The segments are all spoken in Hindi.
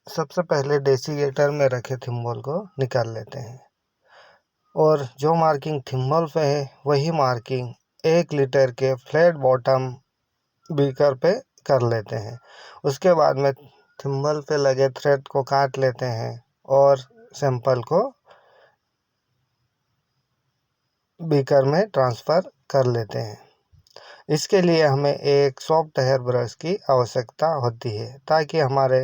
सबसे पहले डेसीकेटर में रखे थिम्बल को निकाल लेते हैं और जो मार्किंग थिम्बल पे है वही मार्किंग 1 लीटर के फ्लैट बॉटम बीकर पे कर लेते हैं। उसके बाद में थिम्बल पे लगे थ्रेड को काट लेते हैं और सैंपल को बीकर में ट्रांसफ़र कर लेते हैं। इसके लिए हमें एक सॉफ्ट हेयर ब्रश की आवश्यकता होती है ताकि हमारे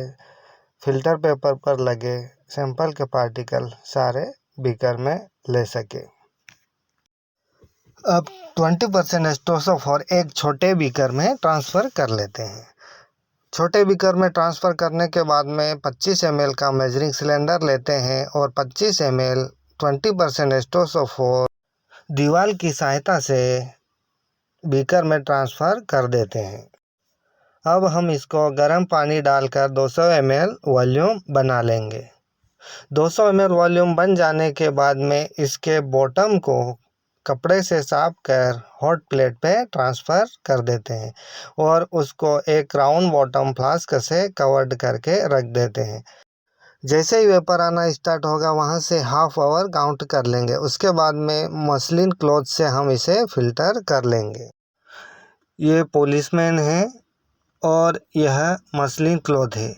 फिल्टर पेपर पर लगे सैंपल के पार्टिकल सारे बीकर में ले सके। अब 20% एस्टोसोफोर एक छोटे बीकर में ट्रांसफ़र कर लेते हैं। छोटे बीकर में ट्रांसफ़र करने के बाद में 25 ml का मेजरिंग सिलेंडर लेते हैं और 25 ml 20% एस्टोसोफोर दीवार की सहायता से बीकर में ट्रांसफ़र कर देते हैं। अब हम इसको गर्म पानी डालकर 200 ml वॉल्यूम बना लेंगे। 200 ml वॉल्यूम बन जाने के बाद में इसके बॉटम को कपड़े से साफ कर हॉट प्लेट पे ट्रांसफ़र कर देते हैं और उसको एक राउंड बॉटम फ्लास्क से कवर्ड करके रख देते हैं। जैसे ही वेपर आना स्टार्ट होगा वहाँ से हाफ आवर काउंट कर लेंगे। उसके बाद में मसलिन क्लॉथ से हम इसे फ़िल्टर कर लेंगे। ये पॉलिशमैन है और यह मसलिन क्लॉथ है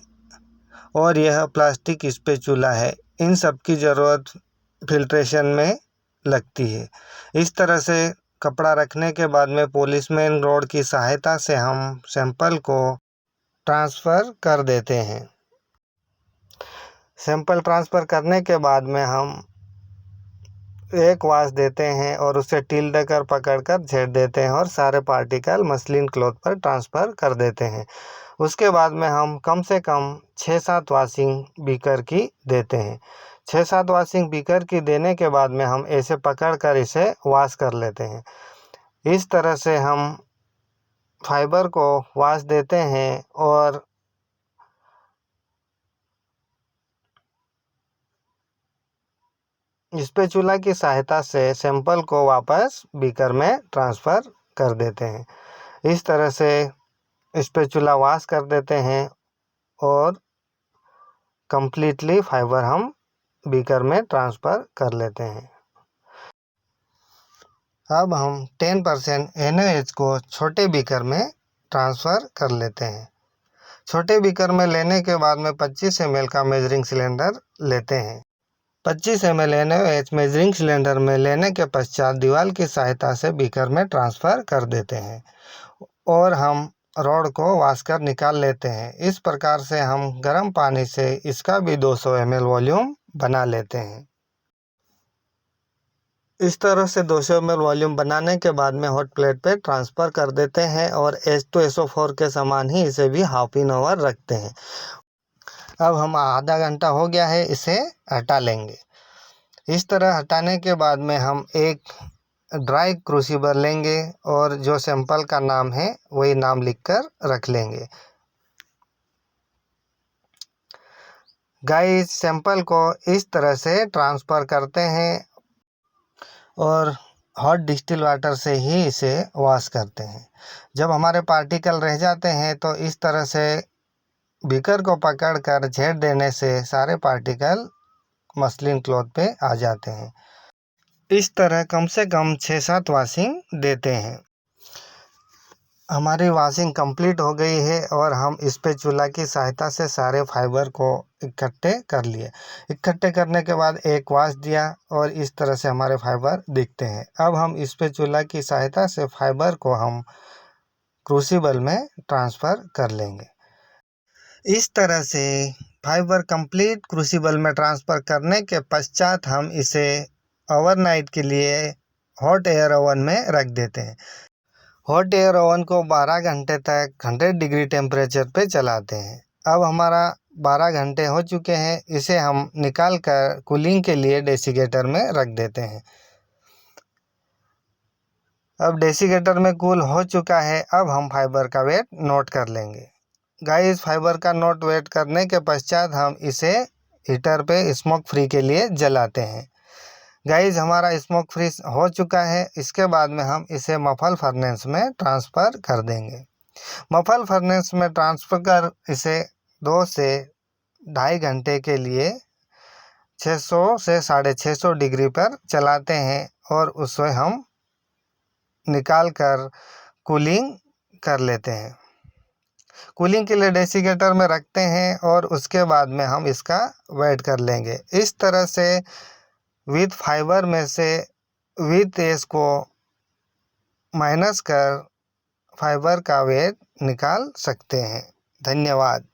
और यह प्लास्टिक स्पैचुला है। इन सब की ज़रूरत फिल्ट्रेशन में लगती है। इस तरह से कपड़ा रखने के बाद में पॉलिशमैन रॉड की सहायता से हम सैंपल को ट्रांसफ़र कर देते हैं। सैंपल ट्रांसफ़र करने के बाद में हम एक वाश देते हैं और उसे टिल देकर पकड़कर झेड़ देते हैं और सारे पार्टिकल मसलिन क्लॉथ पर ट्रांसफ़र कर देते हैं। उसके बाद में हम कम से कम 6-7 वाशिंग बीकर की देते हैं। 6-7 वाशिंग बीकर की देने के बाद में हम ऐसे पकड़कर इसे वॉश कर लेते हैं। इस तरह से हम फाइबर को वॉश देते हैं और स्पैचुला की सहायता से सैंपल को वापस बीकर में ट्रांसफ़र कर देते हैं। इस तरह से स्पैचुला वॉश कर देते हैं और कंप्लीटली फाइबर हम बीकर में ट्रांसफ़र कर लेते हैं। अब हम 10% NaOH को छोटे बीकर में ट्रांसफ़र कर लेते हैं। छोटे बीकर में लेने के बाद में 25 ml का मेजरिंग सिलेंडर लेते हैं। 25 ml NaOH मेजरिंग सिलेंडर में लेने के पश्चात दीवार की सहायता से बीकर में ट्रांसफ़र कर देते हैं और हम रॉड को वॉश कर निकाल लेते हैं। इस प्रकार से हम गर्म पानी से इसका भी 200 ml वॉल्यूम बना लेते हैं। इस तरह से 200 ml वॉल्यूम बनाने के बाद में हॉट प्लेट पे ट्रांसफ़र कर देते हैं और H2SO4 के समान ही इसे भी हाफ एन आवर रखते हैं। अब हम आधा घंटा हो गया है, इसे हटा लेंगे। इस तरह हटाने के बाद में हम एक ड्राई क्रूसिबल लेंगे और जो सैंपल का नाम है वही नाम लिखकर रख लेंगे। गाइस, सैंपल को इस तरह से ट्रांसफ़र करते हैं और हॉट डिस्टिल वाटर से ही इसे वॉश करते हैं। जब हमारे पार्टिकल रह जाते हैं तो इस तरह से बीकर को पकड़कर झेड़ देने से सारे पार्टिकल मसलिन क्लॉथ पे आ जाते हैं। इस तरह कम से कम 6-7 वाशिंग देते हैं। हमारी वॉशिंग कंप्लीट हो गई है और हम स्पैचुला की सहायता से सारे फाइबर को इकट्ठे कर लिए। इकट्ठे करने के बाद एक वॉश दिया और इस तरह से हमारे फाइबर दिखते हैं। अब हम स्पैचुला की सहायता से फाइबर को हम क्रूसिबल में ट्रांसफ़र कर लेंगे। इस तरह से फाइबर कंप्लीट क्रूसिबल में ट्रांसफ़र करने के पश्चात हम इसे ओवरनाइट के लिए हॉट एयर ओवन में रख देते हैं। हॉट एयर ओवन को 12 घंटे तक 100 डिग्री टेम्परेचर पे चलाते हैं। अब हमारा 12 घंटे हो चुके हैं, इसे हम निकाल कर कूलिंग के लिए डेसीकेटर में रख देते हैं। अब डेसीकेटर में कूल हो चुका है। अब हम फाइबर का वेट नोट कर लेंगे। गाइस, फाइबर का नोट वेट करने के पश्चात हम इसे हीटर पे स्मोक फ्री के लिए जलाते हैं। गाइस, हमारा स्मोक फ्री हो चुका है। इसके बाद में हम इसे मफल फर्नेस में ट्रांसफ़र कर देंगे। मफल फर्नेस में ट्रांसफ़र कर इसे 2 से 2.5 घंटे के लिए 600 से 650 डिग्री पर चलाते हैं और उसे हम निकाल कर कूलिंग कर लेते हैं। कूलिंग के लिए डेसीकेटर में रखते हैं और उसके बाद में हम इसका वेट कर लेंगे। इस तरह से विथ फाइबर में से विथ एज को माइनस कर फाइबर का वेट निकाल सकते हैं। धन्यवाद।